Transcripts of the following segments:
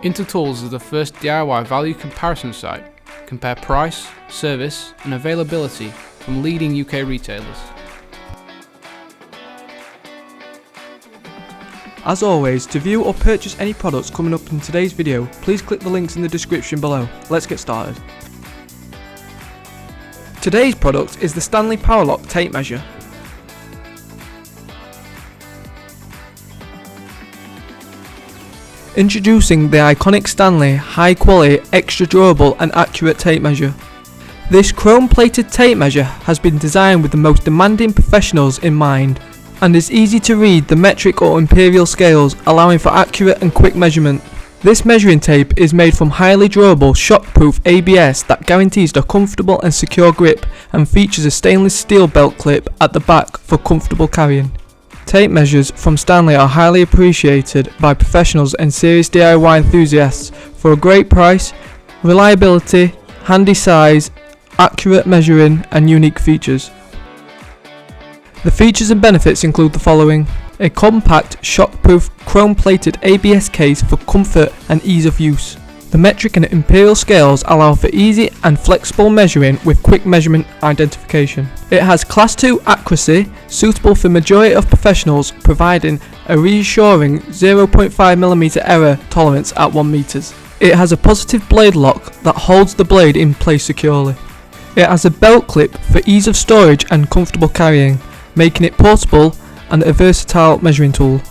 Intertools is the first DIY value comparison site. Compare price, service and availability from leading UK retailers. As always, to view or purchase any products coming up in today's video, please click the links in the description below. Let's get started. Today's product is the Stanley Powerlock Tape Measure. Introducing the iconic Stanley high quality, extra durable and accurate tape measure. This chrome plated tape measure has been designed with the most demanding professionals in mind and is easy to read the metric or imperial scales, allowing for accurate and quick measurement. This measuring tape is made from highly durable shockproof ABS that guarantees a comfortable and secure grip and features a stainless steel belt clip at the back for comfortable carrying. Tape measures from Stanley are highly appreciated by professionals and serious DIY enthusiasts for a great price, reliability, handy size, accurate measuring and unique features. The features and benefits include the following: a compact, shockproof, chrome-plated ABS case for comfort and ease of use. The metric and imperial scales allow for easy and flexible measuring with quick measurement identification. It has Class 2 accuracy, suitable for majority of professionals, providing a reassuring 0.5mm error tolerance at 1 meters. It has a positive blade lock that holds the blade in place securely. It has a belt clip for ease of storage and comfortable carrying, making it portable and a versatile measuring tool.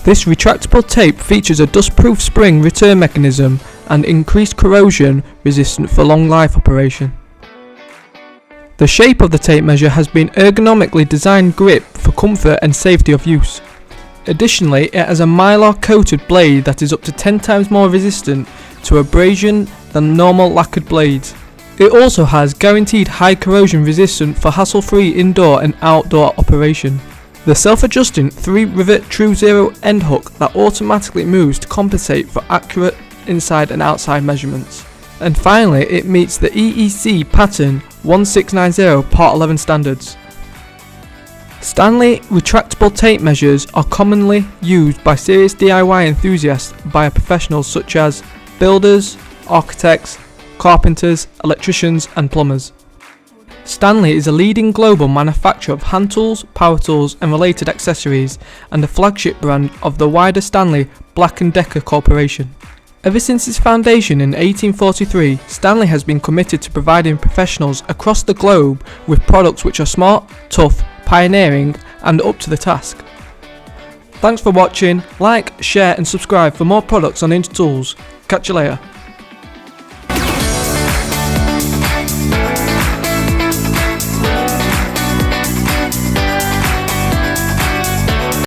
This retractable tape features a dust-proof spring return mechanism and increased corrosion resistant for long life operation. The shape of the tape measure has been ergonomically designed grip for comfort and safety of use. Additionally, it has a mylar coated blade that is up to 10 times more resistant to abrasion than normal lacquered blades. It also has guaranteed high corrosion resistant for hassle-free indoor and outdoor operation. The self-adjusting 3-rivet True Zero end hook that automatically moves to compensate for accurate inside and outside measurements. And finally, it meets the EEC pattern 1690 Part 11 standards. Stanley retractable tape measures are commonly used by serious DIY enthusiasts by professionals such as builders, architects, carpenters, electricians and plumbers. Stanley is a leading global manufacturer of hand tools, power tools and related accessories and a flagship brand of the wider Stanley Black & Decker Corporation. Ever since its foundation in 1843, Stanley has been committed to providing professionals across the globe with products which are smart, tough, pioneering and up to the task. Thanks for watching. Like, share and subscribe for more products on Intertools. Catch you later.